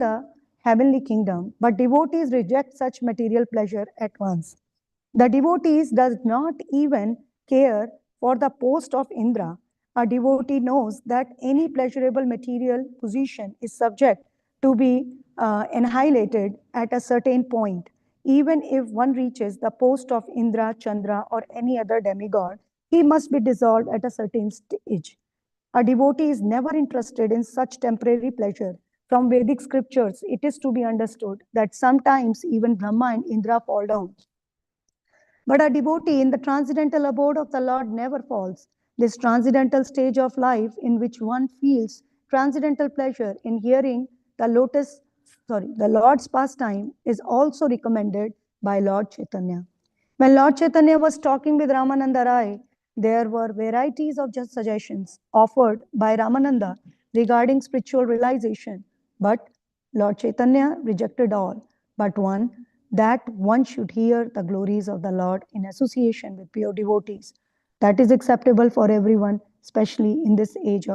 the heavenly kingdom, but devotees reject such material pleasure at once. The devotees does not even care for the post of Indra. A devotee knows that any pleasurable material position is subject to be annihilated at a certain point. Even if one reaches the post of Indra, Chandra, or any other demigod, he must be dissolved at a certain stage. A devotee is never interested in such temporary pleasure. From Vedic scriptures, it is to be understood that sometimes even Brahma and Indra fall down. But a devotee in the transcendental abode of the Lord never falls. This transcendental stage of life in which one feels transcendental pleasure in hearing the Lord's pastime is also recommended by Lord Chaitanya. When Lord Chaitanya was talking with Ramananda Rai, there were varieties of just suggestions offered by Ramananda regarding spiritual realization, but Lord Chaitanya rejected all but one, that one should hear the glories of the Lord in association with pure devotees. That is acceptable for everyone, especially in this age.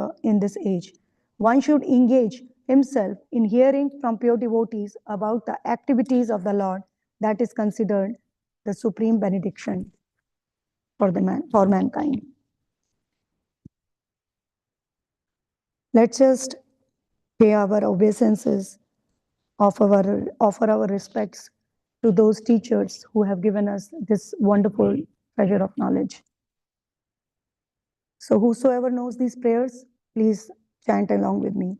One should engage himself in hearing from pure devotees about the activities of the Lord. That is considered the supreme benediction for mankind. Let's just pay our obeisances, offer our respects to those teachers who have given us this wonderful treasure of knowledge. So whosoever knows these prayers, please chant along with me.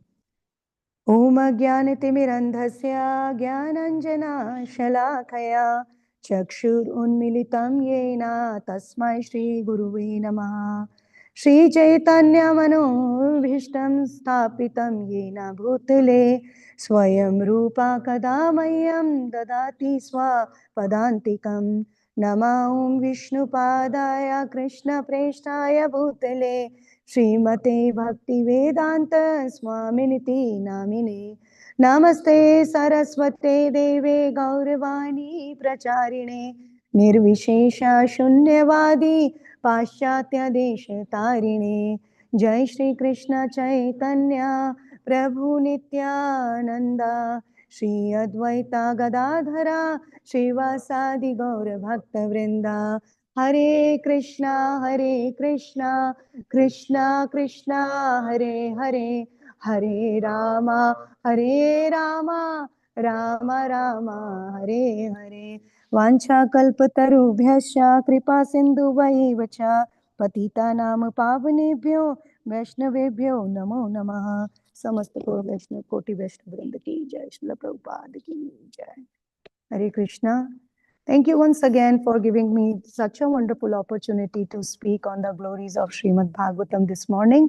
Om Jnanatimirandhasya Jnananjana Shalakaya Chakshur Unmilitam Yena Tasmai Shri Guruve Namaha Shri Chaitanya Manobhishtam Sthapitam Yena Bhutale Swayam Rupa Kadamayam Dadati Swa Padantikam Nama Om Vishnu Padaya Krishna Preshtaya Bhutale Srimate Bhakti Vedanta Swaminiti Namine Namaste Saraswate Deve Gauravani Pracharine Nirvishesha Shunyavadi Paschatya Desha Tarine Jai Shri Krishna Chaitanya Prabhu Nityananda Shri Advaita Gadadhara Srivasadi Gaura Bhakta Vrinda Hare Krishna Krishna Krishna Hare Hare Hare Rama Rama Rama Hare Hare Vancha kalpatarubhyascha kripa sindhuvaivacha patita nam pavanebhyo vaishnavebhyo namo namaha समस्त वैष्णव कोटि वैष्णव वृंद की जय श्रील प्रभुपाद की जय Hare Krishna. Thank you once again for giving me such a wonderful opportunity to speak on the glories of Srimad Bhagavatam this morning.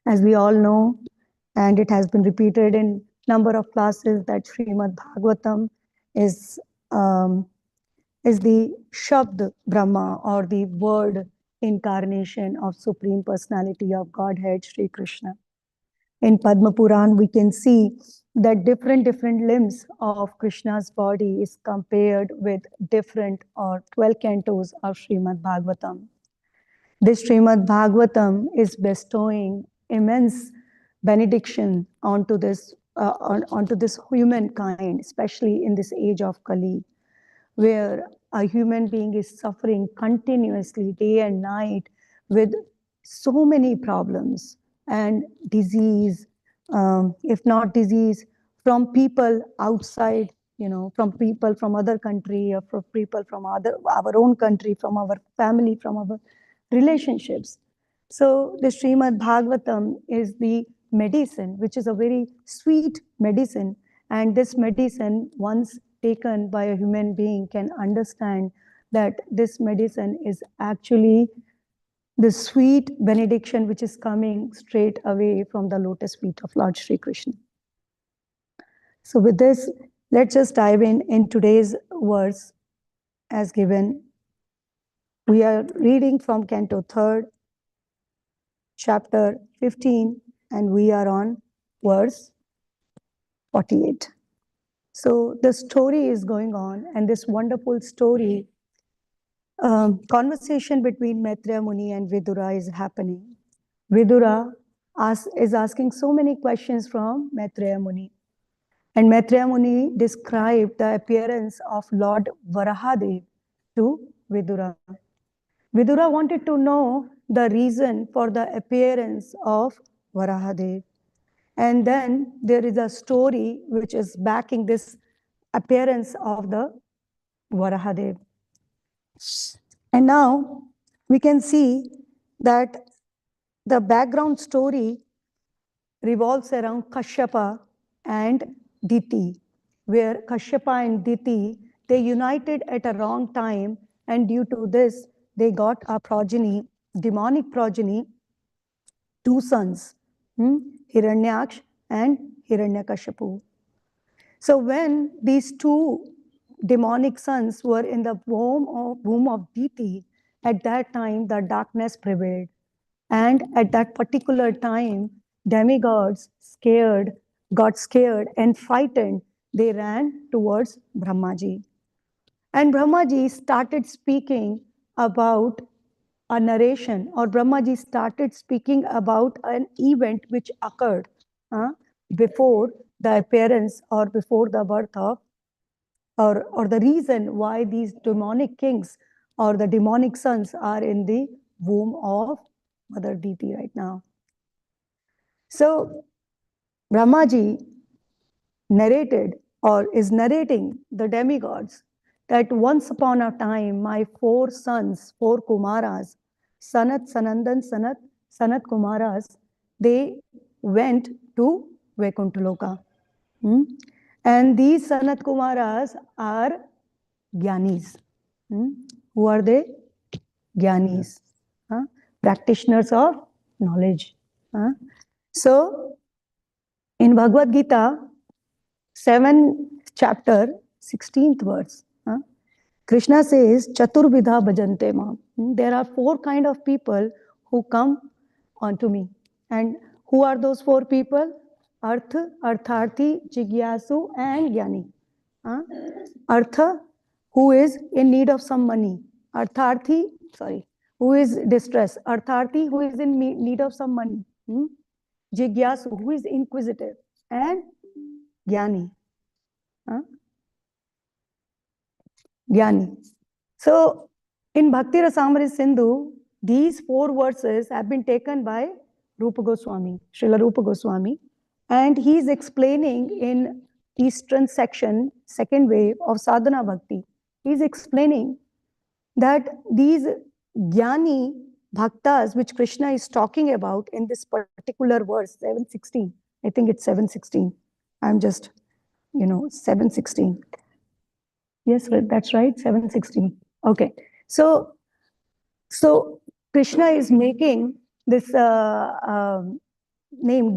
As we all know, and it has been repeated in number of classes, that Srimad Bhagavatam is the Shabd Brahma, or the word incarnation of Supreme Personality of Godhead, Sri Krishna. In Padma Puran, we can see that different limbs of Krishna's body is compared with different or 12 cantos of Srimad Bhagavatam. This Srimad Bhagavatam is bestowing immense benediction onto this humankind, especially in this age of Kali, where a human being is suffering continuously day and night with so many problems and disease, if not disease, from people outside, from people from other country, or from people from our own country, from our family, from our relationships. So the Srimad Bhagavatam is the medicine, which is a very sweet medicine. And this medicine, once taken by a human being, can understand that this medicine is actually the sweet benediction which is coming straight away from the lotus feet of Lord Shri Krishna. So with this, let's just dive in today's verse as given. We are reading from Canto 3rd, chapter 15, and we are on verse 48. So the story is going on, and this wonderful story, conversation between Maitreya Muni and Vidura is happening. Vidura is asking so many questions from Maitreya Muni. And Maitreya Muni described the appearance of Lord Varahadev to Vidura. Vidura wanted to know the reason for the appearance of Varahadev. And then there is a story which is backing this appearance of the Varahadev. And now we can see that the background story revolves around Kashyapa and Diti, where Kashyapa and Diti, they united at a wrong time, and due to this, they got a progeny, demonic progeny, two sons, Hiranyaksh and Hiranyakashipu. So when these two demonic sons were in the womb of Diti, at that time the darkness prevailed. And at that particular time, demigods got scared and frightened. They ran towards Brahmaji. And Brahmaji started speaking about a narration, or Brahmaji started speaking about an event which occurred before the appearance or before the birth of, or the reason why these demonic kings or the demonic sons are in the womb of Mother Diti right now. So Brahmaji narrated or is narrating the demigods that once upon a time my four sons, four Kumaras, Sanat, Sanandan, Sanat Kumaras, they went to Vaikuntha. And these Sanat Kumaras are Gyanis. Who are they? Gyanis. Practitioners of knowledge. So, in Bhagavad Gita, 7th chapter, 16th verse, Krishna says, Chaturvidha bhajante mam. There are four kind of people who come onto me. And who are those four people? Artha, Artharthi, Jigyasu, and Jnani. Artha, who is in need of some money. Artharthi, who is distressed. Artharthi, who is in need of some money. Jigyasu, who is inquisitive. And Jnani. Jnani. So, in Bhakti Rasamrita Sindhu, these four verses have been taken by Rupa Goswami, Srila Rupa Goswami, and he is explaining in Eastern section, second wave of Sadhana Bhakti. He is explaining that these Jnani Bhaktas, which Krishna is talking about in this particular verse, 716, I think it's 716. I'm just, 716. Yes, that's right, 716. Okay. So Krishna is making this name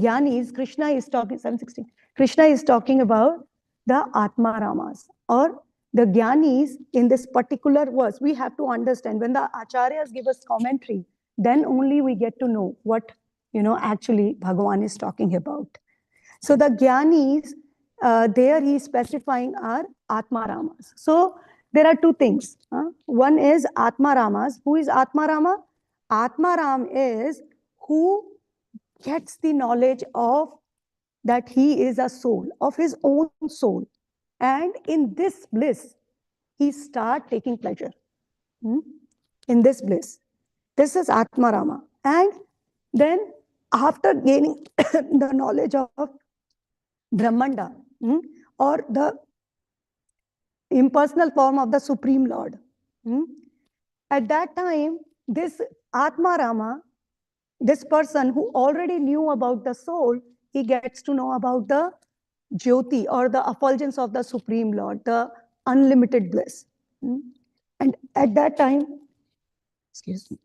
Jnanis. Krishna is talking, 716. Krishna is talking about the Atma Ramas or the Jnanis in this particular verse. We have to understand when the Acharyas give us commentary, then only we get to know what, actually Bhagavan is talking about. So the Jnanis, there he is specifying are Atma Ramas. So there are two things. One is Atma Ramas. Who is Atma Rama? Atma Ram is who gets the knowledge of that he is a soul, of his own soul. And in this bliss, he starts taking pleasure. In this bliss. This is Atma Rama. And then after gaining the knowledge of Brahmanda, or the impersonal form of the Supreme Lord. At that time, this Atma Rama, this person who already knew about the soul, he gets to know about the Jyoti or the effulgence of the Supreme Lord, the unlimited bliss. And at that time, excuse me.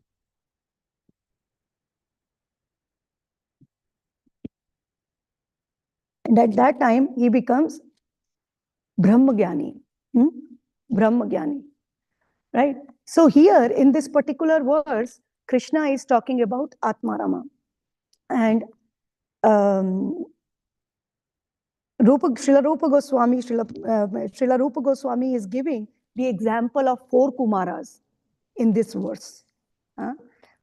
And at that time, he becomes Brahmagyani. Brahmagyani. Right? So here in this particular verse, Krishna is talking about Atma Rama. And Srila Rupa Goswami is giving the example of four Kumaras in this verse.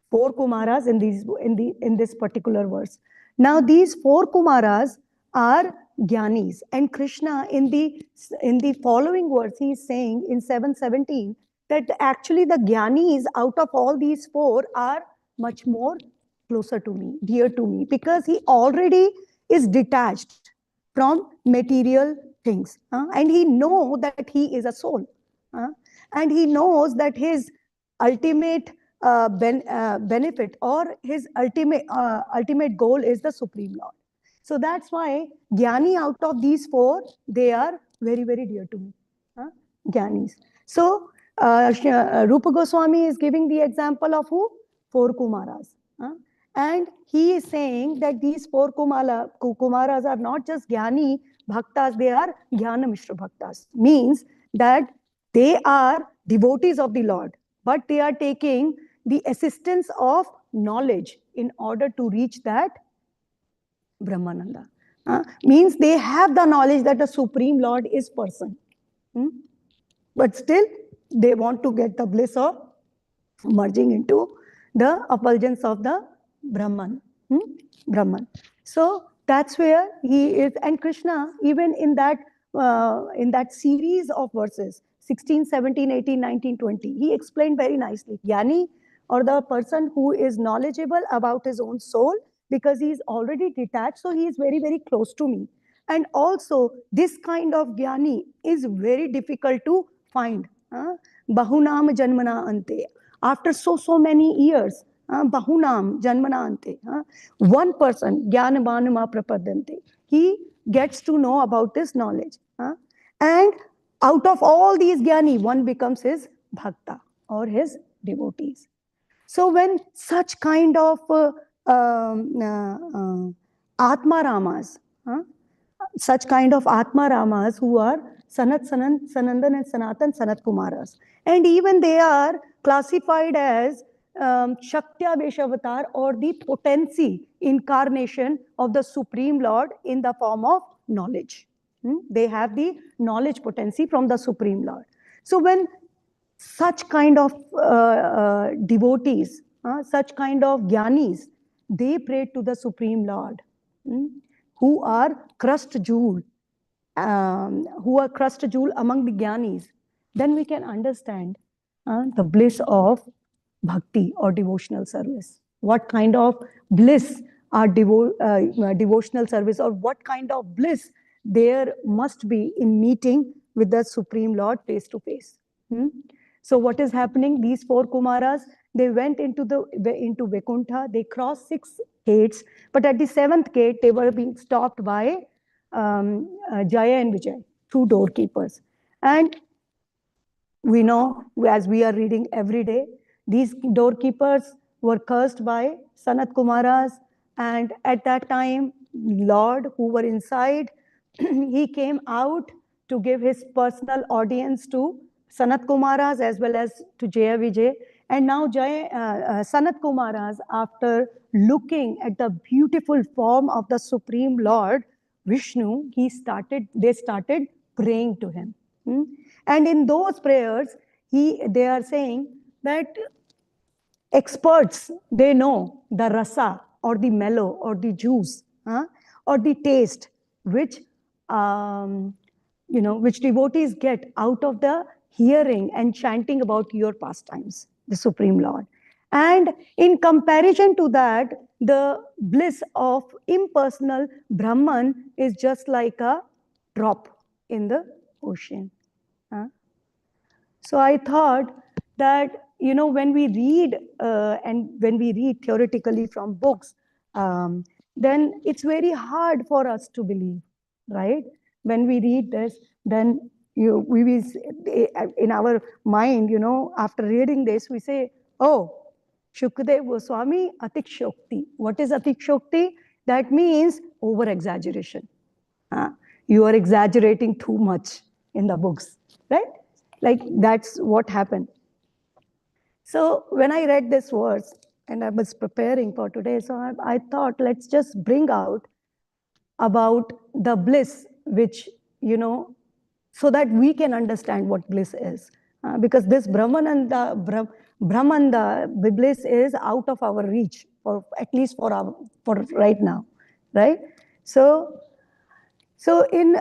Four Kumaras in this particular verse. Now these four Kumaras are Gyanis. And Krishna in the following verse, he is saying in 7:17 that actually the Gyanis out of all these four are much more closer to me, dear to me, because he already is detached from material things. And he knows that he is a soul. And he knows that his ultimate benefit or his ultimate goal is the Supreme Lord. So that's why Jnani out of these four, they are very, very dear to me. Jnanis. So Rupa Goswami is giving the example of who? Four Kumaras. And he is saying that these four Kumaras are not just Jnani Bhaktas, they are Jnana Mishra Bhaktas. Means that they are devotees of the Lord, but they are taking the assistance of knowledge in order to reach that Brahmananda. Means they have the knowledge that the Supreme Lord is person. But still, they want to get the bliss of merging into the effulgence of the Brahman. Brahman. So that's where he is. And Krishna, even in that series of verses, 16, 17, 18, 19, 20, he explained very nicely. Jnani, or the person who is knowledgeable about his own soul, because he is already detached, so he is very, very close to me. And also, this kind of Jnani is very difficult to find. Bahunam janmana ante. After so many years, bahunam janmana ante. One person, jnanavanama prapadante, he gets to know about this knowledge. And out of all these jnani, one becomes his bhakta or his devotees. So when such kind of Atma Ramas, such kind of Atma Ramas who are Sanandan and Sanatan Sanat Kumaras, and even they are classified as Shaktya Veshavatar, or the potency incarnation of the Supreme Lord in the form of knowledge. They have the knowledge potency from the Supreme Lord. So when such kind of devotees, such kind of jnanis, they pray to the Supreme Lord, who are crust jewel, among the jnanis, then we can understand the bliss of bhakti or devotional service. What kind of bliss are devotional service, or what kind of bliss there must be in meeting with the Supreme Lord face to face. So what is happening? These four Kumaras, they went into Vaikuntha. They crossed 6 gates, but at the 7th gate, they were being stopped by Jaya and Vijay, 2 doorkeepers. And we know, as we are reading every day, these doorkeepers were cursed by Sanat Kumaras. And at that time, Lord, who were inside, he came out to give his personal audience to Sanat Kumaras as well as to Jaya Vijay. And now Sanat Kumaras, after looking at the beautiful form of the Supreme Lord, Vishnu, they started praying to him. And in those prayers, they are saying that experts, they know the rasa or the mellow or the juice or the taste which which devotees get out of the hearing and chanting about your pastimes, the Supreme Lord. And in comparison to that, the bliss of impersonal Brahman is just like a drop in the ocean. So I thought that, when we read and when we read theoretically from books, then it's very hard for us to believe, right? When we read this, then we will, in our mind, after reading this, we say, oh, Shukdev Goswami, Atik Shokti. What is Atik Shokti? That means over-exaggeration. You are exaggerating too much in the books, right? Like that's what happened. So when I read this verse and I was preparing for today, so I thought, let's just bring out about the bliss, which, so that we can understand what bliss is. Because this Brahmananda, the bliss is out of our reach, for at least for right now, right? So So in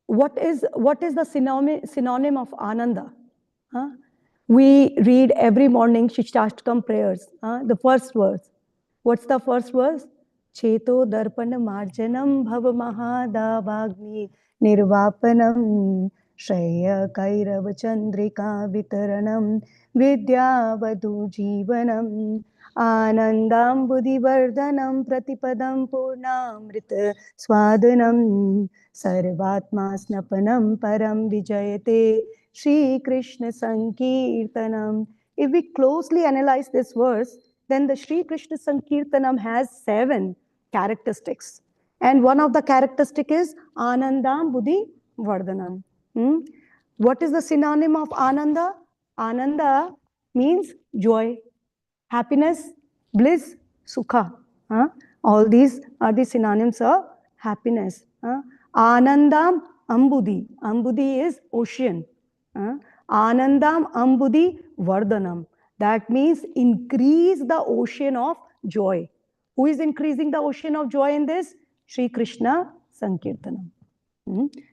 what is the synonym of Ananda? Huh? We read every morning Shikshashtakam prayers. The first verse. What's the first verse? Cheto darpana marjanam bhava mahadavagni nirvapanam Shreya kairav chandrika vitaranam vidyavadu jivanam Anandam buddhivardhanam pratipadam purnamrita swadanam Sarvatma snapanam param vijayate Shri Krishna Sankirtanam. If we closely analyze this verse, then the Shri Krishna Sankirtanam has 7 characteristics. And one of the characteristic is Anandam Buddhi Vardhanam. What is the synonym of Ananda? Ananda means joy, happiness, bliss, sukha. All these are the synonyms of happiness. Anandam Ambudhi. Ambudhi is ocean. Anandam Ambudhi Vardhanam. That means increase the ocean of joy. Who is increasing the ocean of joy in this? Shri Krishna Sankirtanam.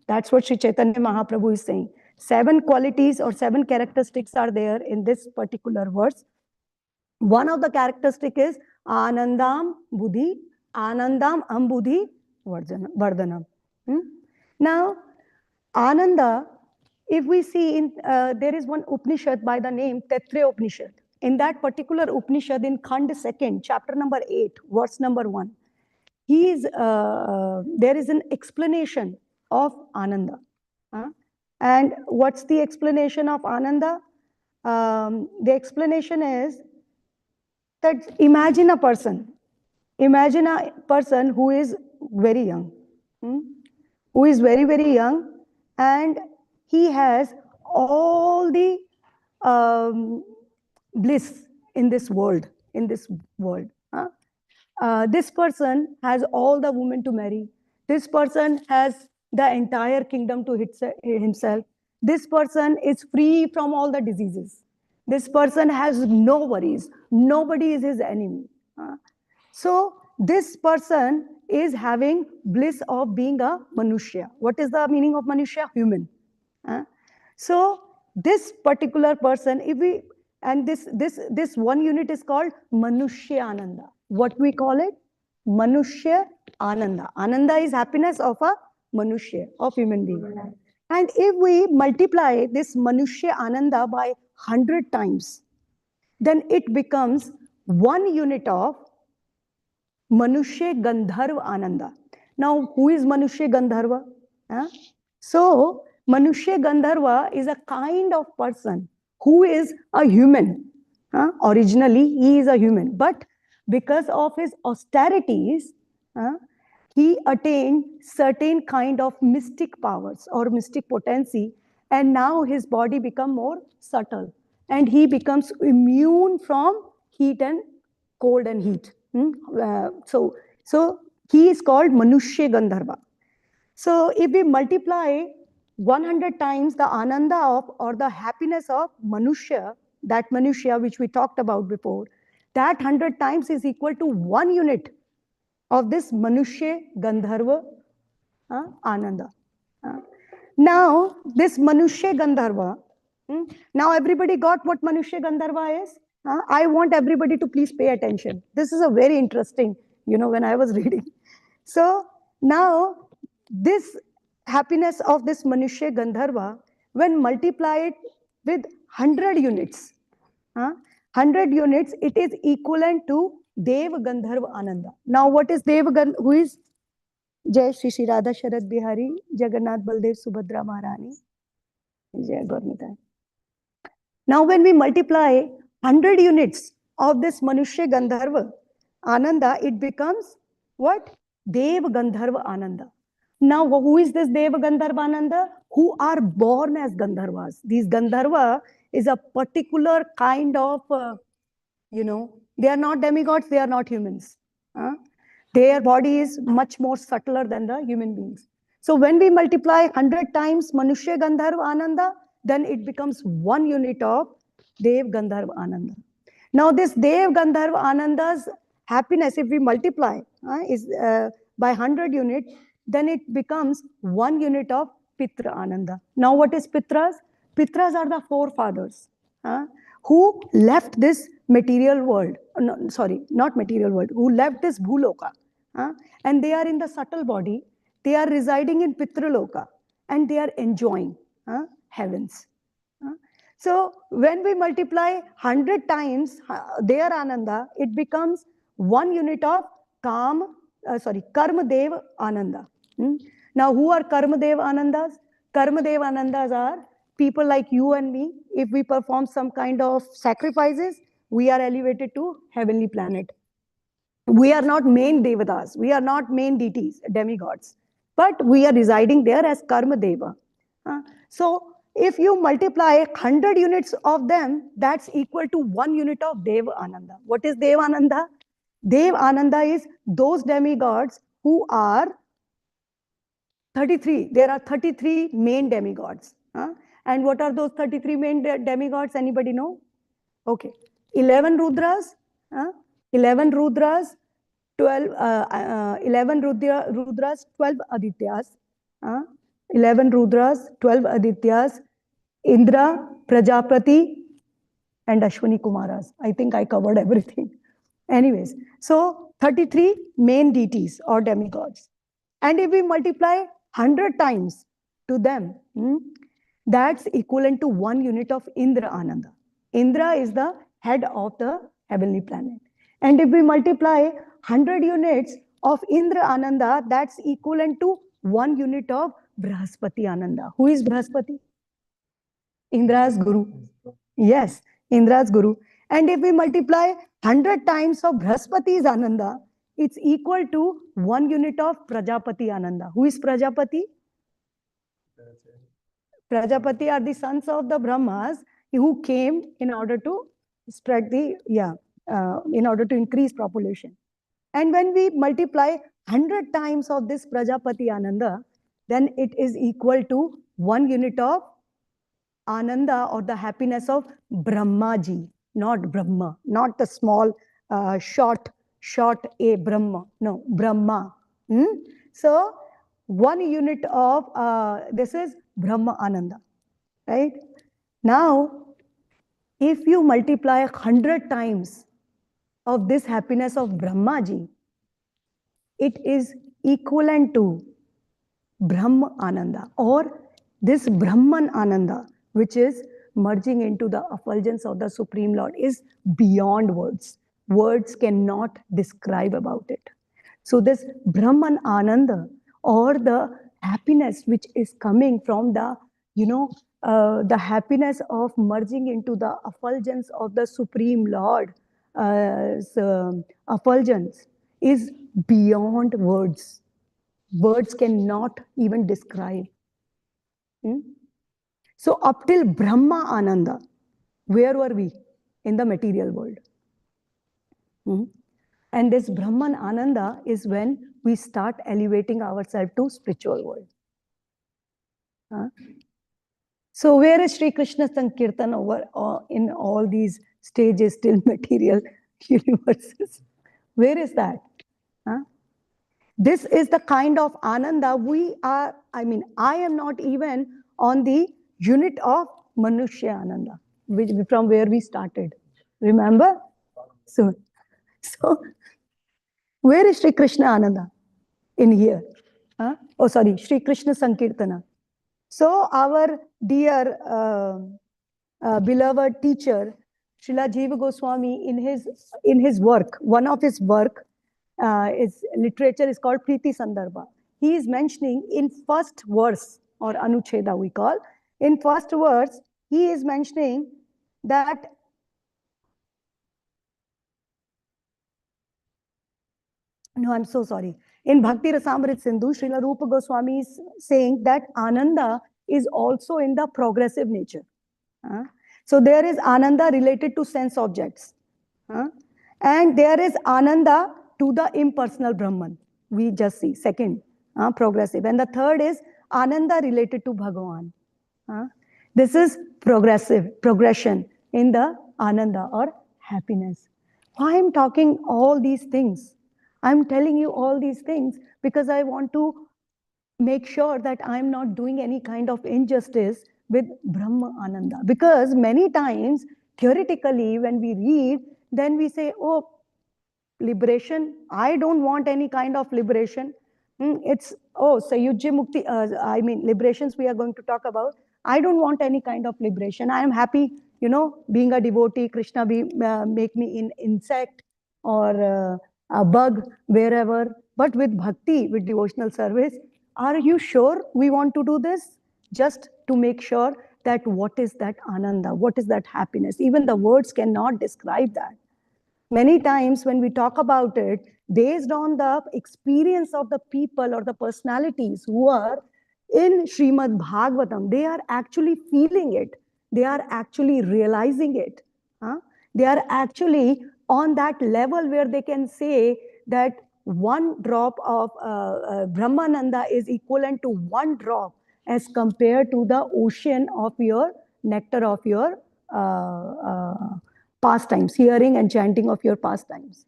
That's what Sri Chaitanya Mahaprabhu is saying. 7 qualities or 7 characteristics are there in this particular verse. One of the characteristic is Anandam Buddhi, Anandam Ambudhi Vardhanam. Now, Ananda, if we see in, there is one Upanishad by the name Taittiriya Upanishad. In that particular Upanishad, in Khand 2nd, chapter number 8, verse number 1, there is an explanation of Ananda. And what's the explanation of Ananda? The explanation is that imagine a person who is very young, who is very, very young, and he has all the bliss in this world, this person has all the women to marry. This person has the entire kingdom to himself. This person is free from all the diseases. This person has no worries. Nobody is his enemy. So this person is having bliss of being a Manushya. What is the meaning of Manushya? Human. So this particular person, this one unit is called Manushya Ananda. What we call it? Manushya Ananda. Ananda is happiness of a Manushya, of human being. And if we multiply this Manushya Ananda by 100 times, then it becomes 1 unit of Manushya Gandharva Ananda. Now, who is Manushya Gandharva? So, Manushya Gandharva is a kind of person who is a human. Originally, he is a human. But because of his austerities, he attained certain kind of mystic powers or mystic potency. And now his body becomes more subtle. And he becomes immune from heat and cold and heat. So he is called Manushya Gandharva. So if we multiply 100 times the Ananda of or the happiness of Manushya, that Manushya which we talked about before, that 100 times is equal to 1 unit of this Manushya Gandharva Ananda. Now this Manushya Gandharva, now everybody got what Manushya Gandharva is? I want everybody to please pay attention. This is a very interesting, when I was reading. So now this happiness of this Manushya Gandharva, when multiplied with 100 units, 100 units, it is equivalent to Dev Gandharva Ananda. Now what is Dev Gandharva? Who is Jai Shri Shri Radha Sharad Bihari, Jagannath Baldev Subhadra Maharani, Jai Gaurmita. Now when we multiply 100 units of this Manushya Gandharva Ananda, it becomes what? Dev Gandharva Ananda. Now who is this Dev Gandharva Ananda? Who are born as Gandharvas. These Gandharva is a particular kind of, they are not demigods, they are not humans. Their body is much more subtler than the human beings. So when we multiply 100 times Manushya Gandharva Ananda, then it becomes 1 unit of Dev Gandharva Ananda. Now this Dev Gandharva Ananda's happiness, if we multiply, is by 100 units, then it becomes 1 unit of Pitra Ananda. Now what is Pitras? Pitras are the forefathers who left this material world, no, sorry, not material world, who left this Bhuloka. And they are in the subtle body, they are residing in Pitraloka, and they are enjoying heavens. So when we multiply 100 times their Ananda, it becomes 1 unit of Karma Dev Ananda. Now, who are Karma Dev Anandas? Karma Dev Anandas are people like you and me. If we perform some kind of sacrifices, we are elevated to heavenly planet. We are not main devatas, we are not main deities, demigods, but we are residing there as Karma Deva. So if you multiply 100 units of them, that's equal to 1 unit of Deva Ananda. What is Deva Ananda? Deva Ananda is those demigods who are 33. There are 33 main demigods. And what are those 33 main demigods? Anybody know? Okay. 11 Rudras. 11 Rudras, 11 Rudras, 12 Adityas. 11 Rudras, 12 Adityas, Indra, Prajapati, and Ashwini Kumaras. I think I covered everything. Anyways, so 33 main deities or demigods. And if we multiply 100 times to them, that's equivalent to 1 unit of Indra Ananda. Indra is the head of the heavenly planet. And if we multiply 100 units of Indra Ananda, that's equivalent to 1 unit of Brahaspati Ananda. Who is Brahaspati? Indra's Guru. Yes, Indra's Guru. And if we multiply 100 times of Brahaspati's Ananda, it's equal to 1 unit of Prajapati Ananda. Who is Prajapati? Prajapati are the sons of the Brahmas who came in order to spread the, in order to increase population. And when we multiply 100 times of this Prajapati Ananda, then it is equal to 1 unit of Ananda or the happiness of Brahmaji, not Brahma, not the small, short A Brahma, no, Brahma. So 1 unit of, this is Brahma Ananda, right? Now, if you multiply 100 times of this happiness of Brahmaji, it is equivalent to Brahma Ananda or this Brahman Ananda, which is merging into the effulgence of the Supreme Lord, is beyond words. Words cannot describe about it. So this Brahman Ananda or the happiness which is coming from the, the happiness of merging into the effulgence of the Supreme Lord, effulgence is beyond words. Words cannot even describe. So up till Brahma Ananda, where were we? In the material world. And this Brahman Ananda is when we start elevating ourselves to spiritual world. So where is Sri Krishna Sankirtan over in all these stages till material universes? Where is that? This is the kind of Ananda we are, I am not even on the unit of Manushya Ananda, which from where we started. Remember? So where is Sri Krishna Ananda in here? Sri Krishna Sankirtana. So our dear beloved teacher, Srila Jiva Goswami, in his work, one of his work, is literature is called Priti Sandarbha. He is mentioning in first verse, or Anucheda we call, in first verse, he is mentioning that no, I'm so sorry. In Bhakti Rasamrit Sindhu, Srila Rupa Goswami is saying that Ananda is also in the progressive nature. So there is Ananda related to sense objects. And there is Ananda to the impersonal Brahman. We just see, second, progressive. And the third is Ananda related to Bhagavan. This is progression in the Ananda or happiness. Why I'm talking all these things? I'm telling you all these things because I want to make sure that I'm not doing any kind of injustice with Brahma Ananda. Because many times, theoretically, when we read, then we say, oh, liberation. I don't want any kind of liberation. It's, oh, Sayujya Mukti, I mean, liberations we are going to talk about. I don't want any kind of liberation. I am happy, being a devotee, Krishna make me in insect or a bug, wherever. But with bhakti, with devotional service, are you sure we want to do this? Just to make sure that what is that ananda, what is that happiness? Even the words cannot describe that. Many times when we talk about it, based on the experience of the people or the personalities who are in Srimad Bhagavatam, they are actually feeling it. They are actually realizing it. They are actually on that level where they can say that one drop of Brahmananda is equivalent to one drop as compared to the ocean of your nectar of your pastimes, hearing and chanting of your pastimes.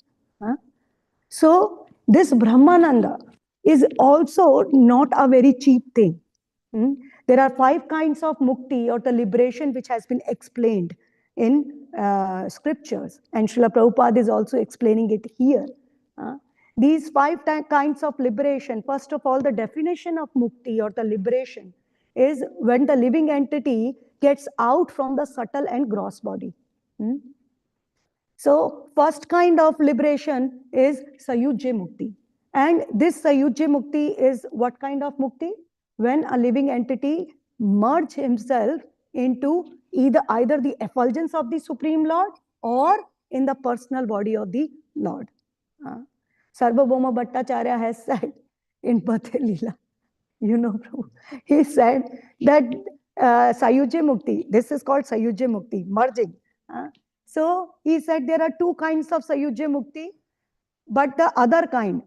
So this Brahmananda is also not a very cheap thing. There are 5 kinds of mukti or the liberation which has been explained in scriptures, and Srila Prabhupada is also explaining it here. These 5 kinds of liberation, first of all, the definition of mukti or the liberation is when the living entity gets out from the subtle and gross body. So first kind of liberation is Sayujya Mukti. And this Sayujya Mukti is what kind of Mukti? When a living entity merge himself into either the effulgence of the Supreme Lord or in the personal body of the Lord. Sarvabhauma Bhattacharya has said in Bhate Leela, he said that Sayujya Mukti, this is called Sayujya Mukti, merging. So he said there are 2 kinds of Sayujya Mukti, but the other kind,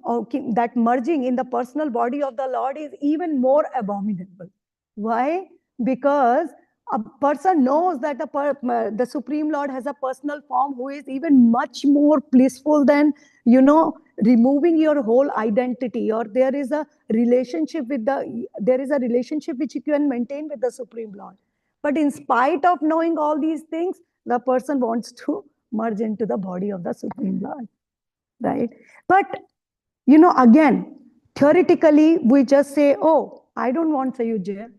that merging in the personal body of the Lord, is even more abominable. Why? Because a person knows that the Supreme Lord has a personal form who is even much more blissful than, removing your whole identity, or there is a relationship which you can maintain with the Supreme Lord. But in spite of knowing all these things, the person wants to merge into the body of the Supreme Lord, right? But, again, theoretically, we just say, oh, I don't want Sayujya,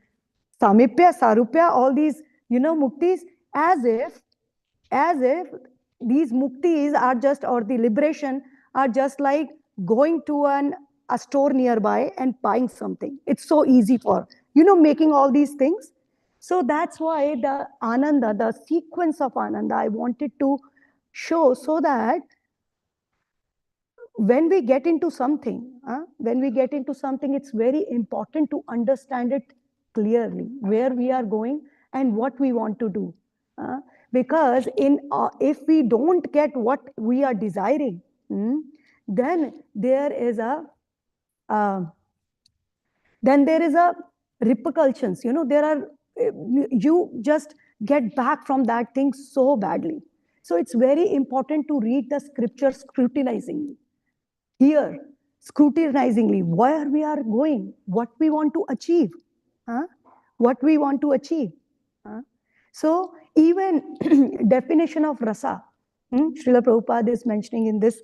Samipya, Sarupya, all these, muktis, as if these muktis are just, or the liberation are just like going to a store nearby and buying something. It's so easy for, making all these things. So that's why the Ananda, the sequence of Ananda, I wanted to show so that when we get into something, it's very important to understand it clearly, where we are going and what we want to do. Because if we don't get what we are desiring, then there is a repercussions. You just get back from that thing so badly. So it's very important to read the scripture scrutinizingly. Here, scrutinizingly, where we are going, what we want to achieve, what we want to achieve. So even definition of rasa, Srila Prabhupada is mentioning in this,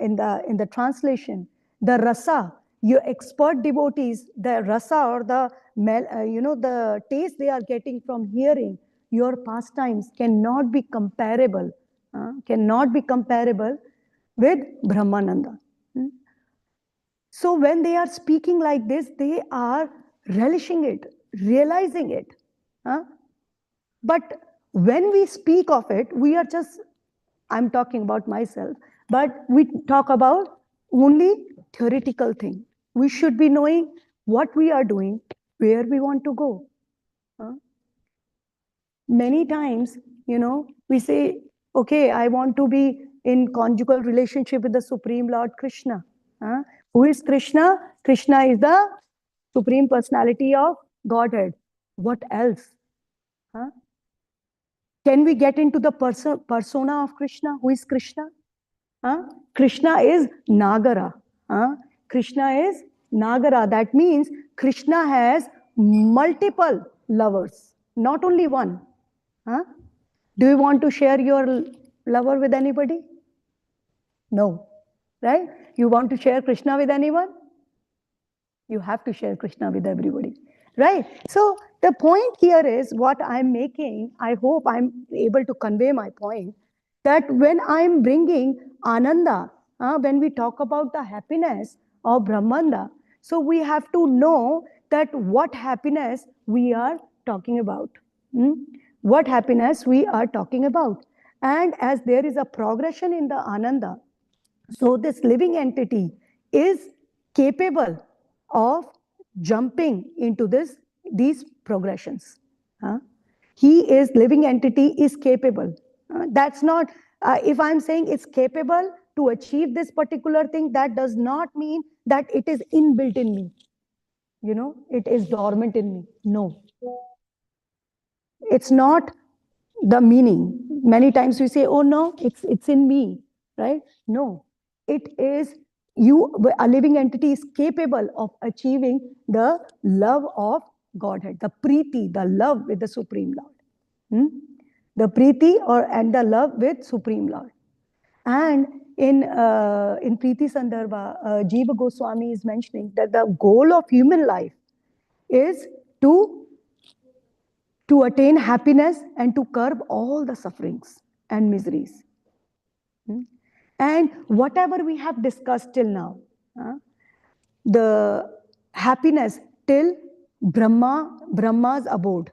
in the translation, the rasa, your expert devotees, the rasa or the the taste they are getting from hearing your pastimes cannot be comparable, with Brahmananda. So when they are speaking like this, they are relishing it, realizing it. But when we speak of it, we are just, I'm talking about myself, but we talk about only theoretical thing. We should be knowing what we are doing, where we want to go. Many times, we say, okay, I want to be in conjugal relationship with the Supreme Lord Krishna. Who is Krishna? Krishna is the Supreme Personality of Godhead. What else? Can we get into the persona of Krishna? Who is Krishna? Krishna is Nagara. Krishna is Nagara. That means Krishna has multiple lovers, not only one. Do you want to share your lover with anybody? No, right? You want to share Krishna with anyone? You have to share Krishna with everybody, right? So the point here is what I'm making. I hope I'm able to convey my point that when I'm bringing Ananda, when we talk about the happiness of Brahmanda, so we have to know that what happiness we are talking about. What happiness we are talking about. And as there is a progression in the Ananda, so this living entity is capable of jumping into these progressions. He is living entity is capable. That's not, if I'm saying it's capable to achieve this particular thing, that does not mean that it is inbuilt in me. It is dormant in me. No. It's not the meaning. Many times we say, oh no, it's in me, right? No, it is you, a living entity is capable of achieving the love of Godhead, the Preeti, the love with the Supreme Lord. The Preeti and the love with Supreme Lord. And in Preeti Sandarbha, Jiva Goswami is mentioning that the goal of human life is to attain happiness and to curb all the sufferings and miseries. And whatever we have discussed till now, the happiness till Brahma's abode,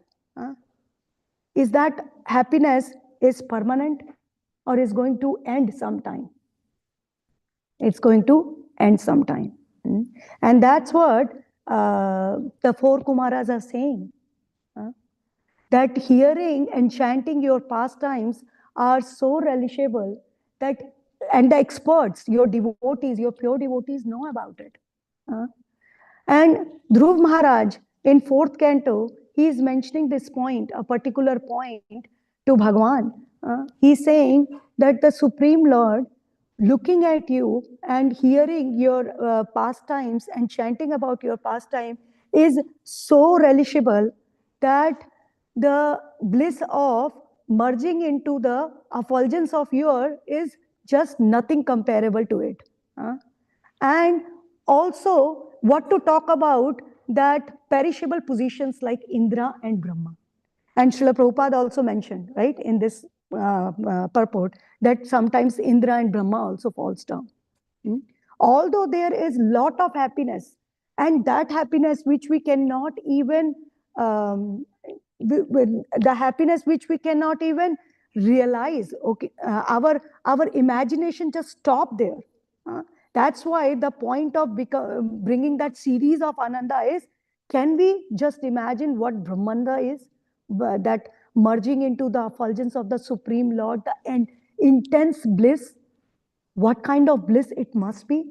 is that happiness is permanent or is going to end sometime? It's going to end sometime. And that's what the four Kumaras are saying. That hearing and chanting your pastimes are so relishable that, and the experts, your devotees, your pure devotees know about it. And Dhruv Maharaj in 4th canto, he is mentioning this point, a particular point to Bhagwan. He's saying that the Supreme Lord, looking at you and hearing your pastimes and chanting about your pastime is so relishable that the bliss of merging into the effulgence of your is just nothing comparable to it. And also, what to talk about that perishable positions like Indra and Brahma. And Srila Prabhupada also mentioned, right, in this purport, that sometimes Indra and Brahma also falls down. Although there is lot of happiness, and that happiness which we cannot even the happiness which we cannot even realize. Okay, our imagination just stop there. That's why the point of bringing that series of Ananda is, can we just imagine what Brahmanda is? That merging into the effulgence of the Supreme Lord, and intense bliss. What kind of bliss it must be?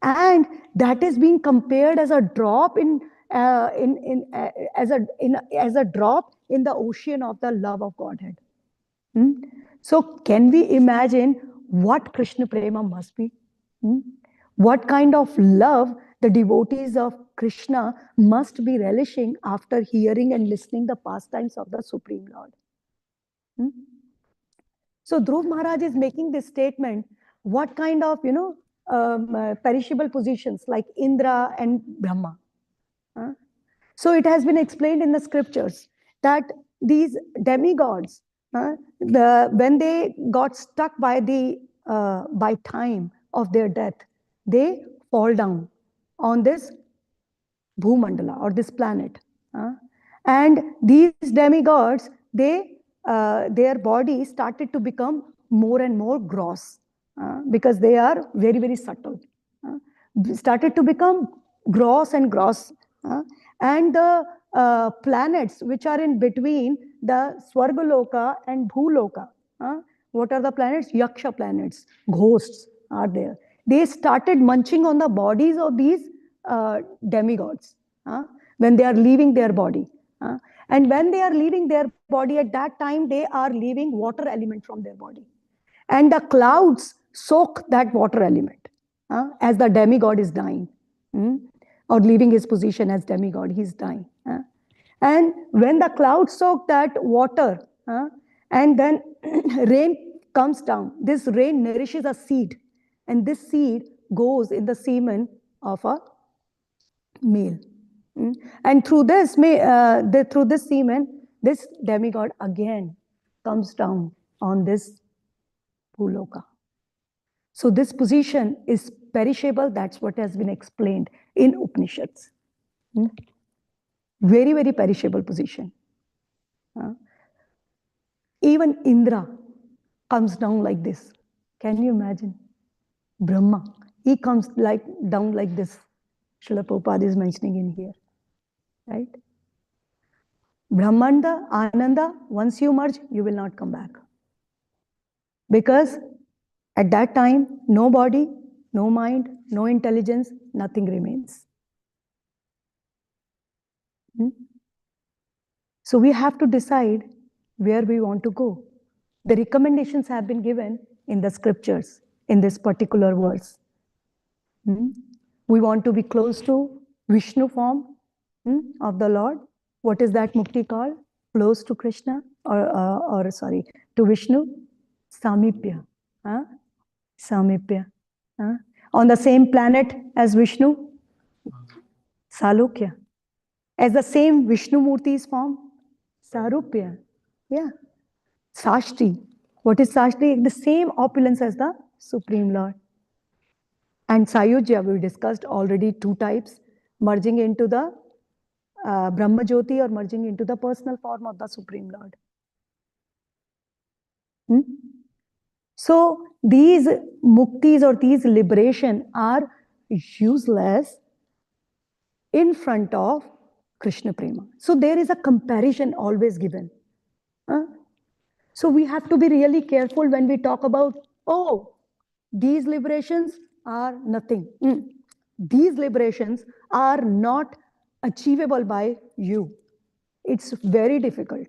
And that is being compared as a drop as a drop in the ocean of the love of Godhead. So can we imagine what Krishna Prema must be? What kind of love the devotees of Krishna must be relishing after hearing and listening the pastimes of the Supreme Lord? So Dhruv Maharaj is making this statement, what kind of, perishable positions like Indra and Brahma. So it has been explained in the scriptures that these demigods, when they got stuck by time of their death, they fall down on this Bhumandala or this planet. And these demigods, their body started to become more and more gross because they are very, very subtle. Started to become gross and gross. And the planets which are in between the Swargaloka and Bhuloka, what are the planets? Yaksha planets, ghosts are there. They started munching on the bodies of these demigods when they are leaving their body. And when they are leaving their body, at that time, they are leaving water element from their body. and the clouds soak that water element as the demigod is dying, or leaving his position as demigod, he's dying. And when the clouds soak that water, and then rain comes down, this rain nourishes a seed, and this seed goes in the semen of a male. And through this semen, this demigod again comes down on this Bhuloka. So this position is perishable. That's what has been explained in Upanishads. Very, very perishable position. Even Indra comes down like this. Can you imagine? Brahma, he comes down like this. Srila Prabhupada is mentioning in here. Right? Brahmanda, Ananda, once you merge, you will not come back. Because at that time, no body, no mind, no intelligence, nothing remains. So we have to decide where we want to go. The recommendations have been given in the scriptures, in this particular verse. We want to be close to Vishnu form of the Lord. What is that mukti called? Close to Krishna, or sorry, to Vishnu? Samipya. Samipya. On the same planet as Vishnu? Salokya. As the same Vishnu Murti's form? Sarupya. Yeah. Sashti. What is Sashti? The same opulence as the Supreme Lord. And Sayujya, we discussed already 2 types, merging into the Brahma Jyoti or merging into the personal form of the Supreme Lord. So these muktis or these liberation are useless in front of Krishna Prema. So there is a comparison always given. So we have to be really careful when we talk about, oh, these liberations are nothing. These liberations are not achievable by you. It's very difficult.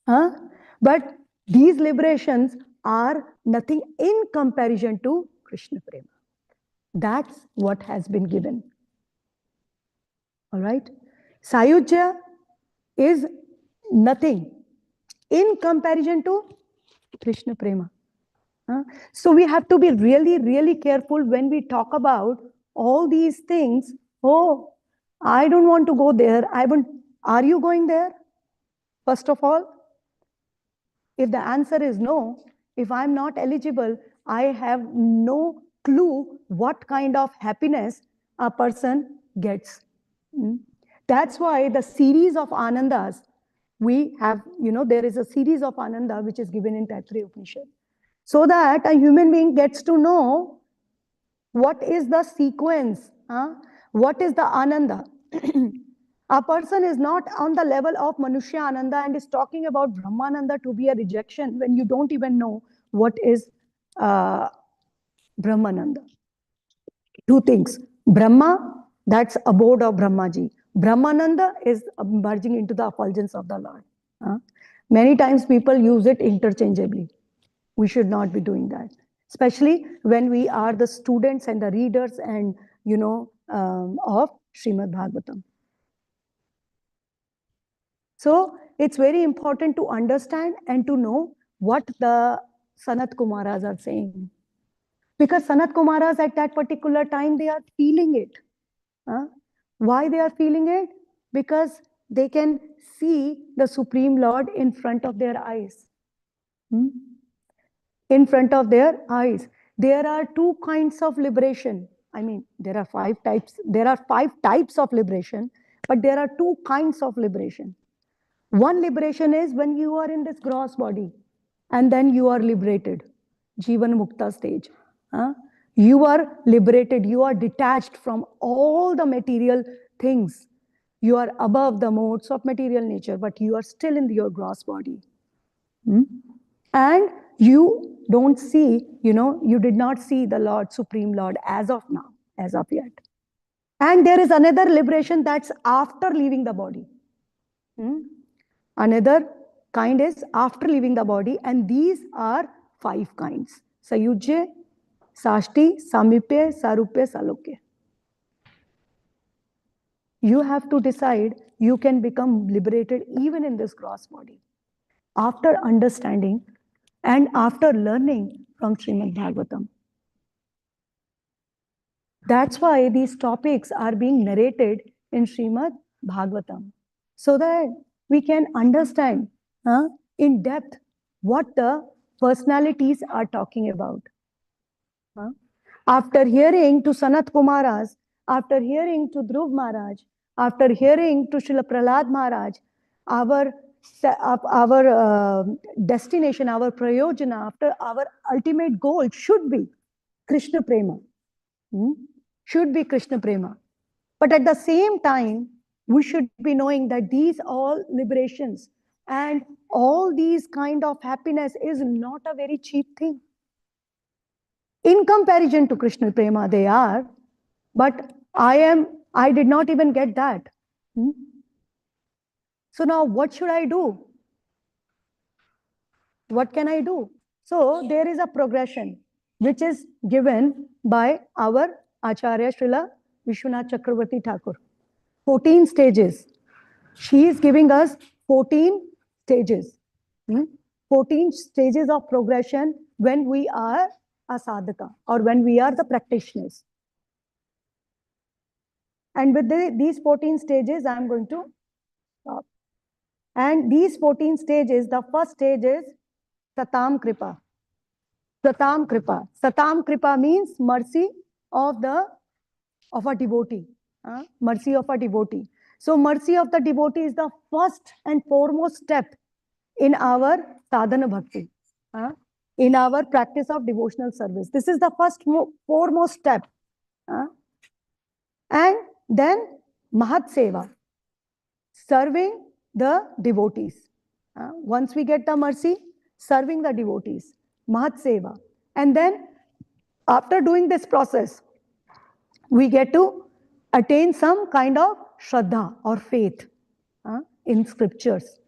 But these liberations are nothing in comparison to Krishna Prema. That's what has been given. All right? Sayujya is nothing in comparison to Krishna Prema. So we have to be really, really careful when we talk about all these things. Oh, I don't want to go there. Are you going there? First of all, if the answer is no, if I'm not eligible, I have no clue what kind of happiness a person gets. That's why the series of Anandas, we have, there is a series of Ananda which is given in Taittiriya Upanishad. So that a human being gets to know what is the sequence, what is the Ananda. A person is not on the level of Manushya Ananda and is talking about Brahmananda to be a rejection when you don't even know what is Brahmananda. 2 things. Brahma, that's abode of Brahmaji. Brahmananda is merging into the effulgence of the Lord. Many times people use it interchangeably. We should not be doing that, especially when we are the students and the readers and, of Srimad Bhagavatam. So it's very important to understand and to know what the Sanat Kumaras are saying. Because Sanat Kumaras at that particular time, they are feeling it. Why they are feeling it? Because they can see the Supreme Lord in front of their eyes. In front of their eyes. There are 2 kinds of liberation. I mean, there are 5 types. There are 5 types of liberation, but there are 2 kinds of liberation. One liberation is when you are in this gross body and then you are liberated. Jivan Mukta stage. You are liberated. You are detached from all the material things. You are above the modes of material nature, but you are still in your gross body. And you don't see, you did not see the Lord, Supreme Lord as of now, as of yet. And there is another liberation that's after leaving the body. Another kind is after leaving the body, and these are 5 kinds: Sayujya, Sashti, Samipya, Sarupya, Salokya. You have to decide you can become liberated even in this gross body after understanding and after learning from Srimad Bhagavatam. That's why these topics are being narrated in Srimad Bhagavatam, so that we can understand in depth what the personalities are talking about. After hearing to Sanat Kumaras, after hearing to Dhruv Maharaj, after hearing to Srila Prahlad Maharaj, our destination, our prayojana, after our ultimate goal should be Krishna Prema. Should be Krishna Prema. But at the same time, we should be knowing that these all liberations and all these kind of happiness is not a very cheap thing. In comparison to Krishna Prema, they are, but I did not even get that. So now what should I do? What can I do? So there is a progression which is given by our Acharya Srila Vishwanath Chakravarti Thakur. 14 stages. She is giving us 14 stages. 14 stages of progression when we are a sadhaka or when we are the practitioners. And with these 14 stages, I am going to stop. And these 14 stages, the first stage is Satam Kripa. Satam Kripa. Satam Kripa means mercy of a devotee. Mercy of a devotee. So mercy of the devotee is the first and foremost step in our sadhana bhakti, in our practice of devotional service. This is the first foremost step. And then Mahat Seva, serving the devotees. Once we get the mercy, serving the devotees, Mahat Seva. And then after doing this process, we get to attain some kind of Shraddha or faith in scriptures.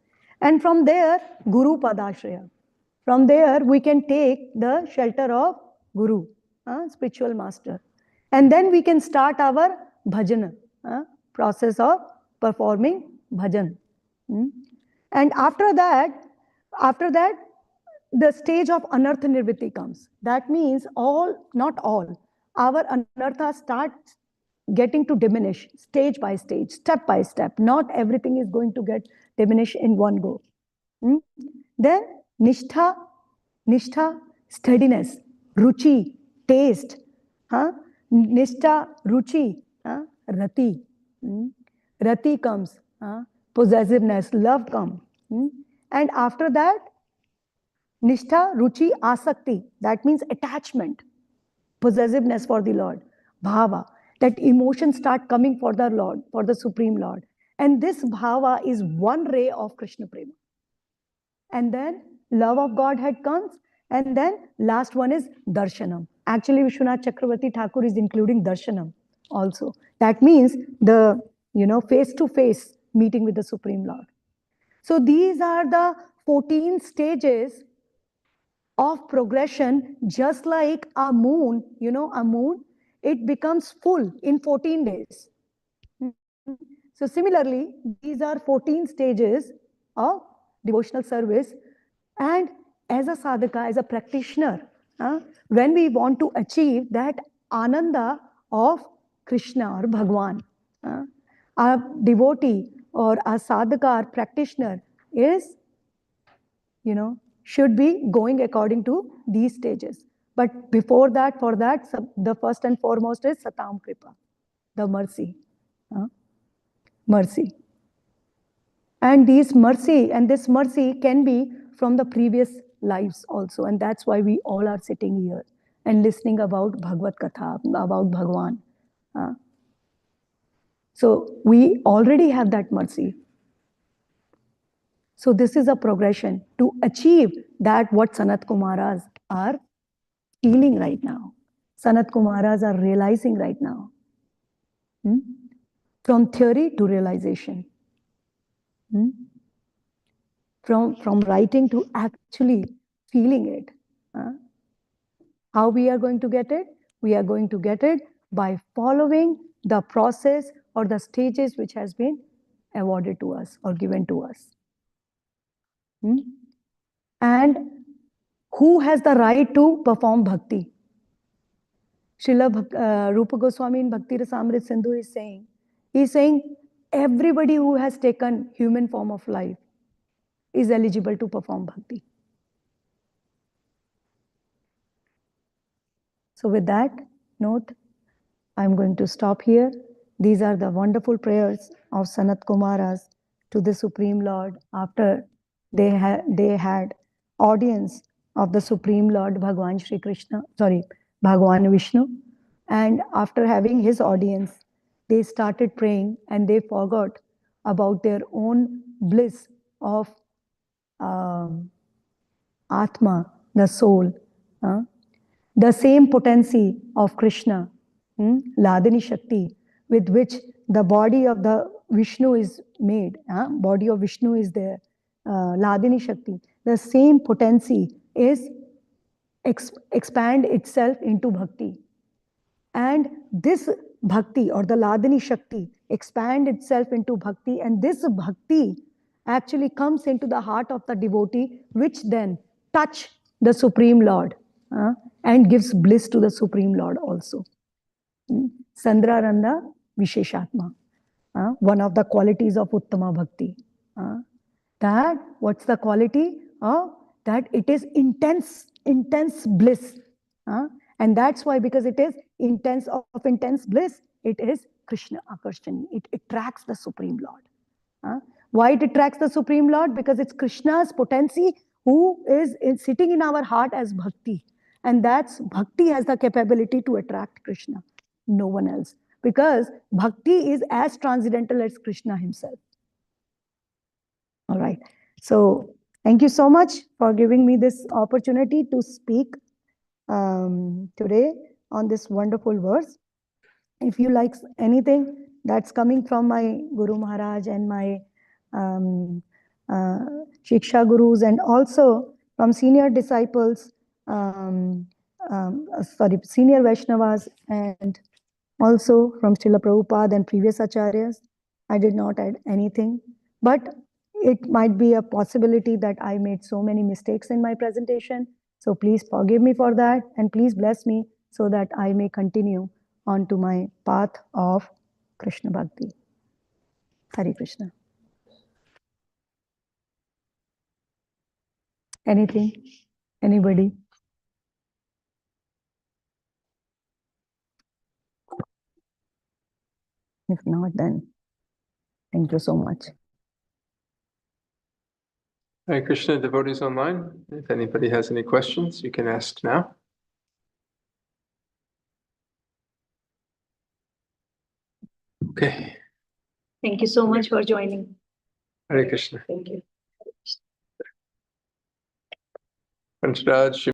And from there, Guru Padashraya. From there, we can take the shelter of Guru, spiritual master. And then we can start our bhajana, process of performing bhajan. And after that, the stage of anartha nirviti comes. That means not all, our anartha starts getting to diminish stage by stage, step by step. Not everything is going to get diminished in one go. Then nishtha, steadiness, ruchi, taste, nishtha, ruchi, rati. Rati comes, possessiveness, love comes. And after that, nishtha, ruchi, asakti. That means attachment, possessiveness for the Lord. Bhava, that emotions start coming for the Lord, for the Supreme Lord. And this bhava is one ray of Krishna Prema. And then love of Godhead comes. And then last one is darshanam. Actually, Vishwanath Chakravarti Thakur is including darshanam also. That means the face-to-face meeting with the Supreme Lord. So these are the 14 stages of progression, just like a moon, a moon, it becomes full in 14 days. So similarly, these are 14 stages of devotional service. And as a sadhaka, as a practitioner, when we want to achieve that ananda of Krishna or Bhagwan, a devotee or a sadhaka or practitioner is, should be going according to these stages. But before that, for that, the first and foremost is Satam Kripa, the mercy. Mercy. And this mercy can be from the previous lives also. And that's why we all are sitting here and listening about Bhagavad Katha, about Bhagwan. So we already have that mercy. So this is a progression to achieve that what Sanat Kumaras are feeling right now. Sanat Kumaras are realizing right now. From theory to realization. From writing to actually feeling it. How we are going to get it? We are going to get it by following the process or the stages which has been awarded to us or given to us. And who has the right to perform bhakti? Srila Rupa Goswami in Bhakti Rasamrit Sindhu is saying, everybody who has taken human form of life is eligible to perform bhakti. So with that note, I'm going to stop here. These are the wonderful prayers of Sanat Kumaras to the Supreme Lord after they had audience of the Supreme Lord Bhagwan Shri Krishna, Bhagwan Vishnu. And after having his audience, they started praying and they forgot about their own bliss of Atma, the soul. The same potency of Krishna, Ladini Shakti, with which the body of the Vishnu is made. Body of Vishnu is there, Ladini Shakti. The same potency is expand itself into bhakti. And this bhakti or the Ladini Shakti expand itself into bhakti, and this bhakti actually comes into the heart of the devotee, which then touch the Supreme Lord and gives bliss to the Supreme Lord also. Sandraranda Visheshatma, one of the qualities of Uttama Bhakti. That, what's the quality? That it is intense bliss. And that's why, because it is intense bliss, it is Krishna Akarshani. It attracts the Supreme Lord. Why it attracts the Supreme Lord? Because it's Krishna's potency who is sitting in our heart as bhakti. And that's bhakti has the capability to attract Krishna, no one else. Because bhakti is as transcendental as Krishna himself. All right. So thank you so much for giving me this opportunity to speak today on this wonderful verse. If you like anything that's coming from my Guru Maharaj and my Shiksha Gurus, and also from senior disciples, senior Vaishnavas, and also from Srila Prabhupada and previous Acharyas, I did not add anything. But it might be a possibility that I made so many mistakes in my presentation. So please forgive me for that, and please bless me so that I may continue on to my path of Krishna Bhakti. Hare Krishna. Anything? Anybody? If not, then thank you so much. Hare Krishna, devotees online. If anybody has any questions, you can ask now. Okay. Thank you so much for joining. Hare Krishna. Thank you. Panchraj,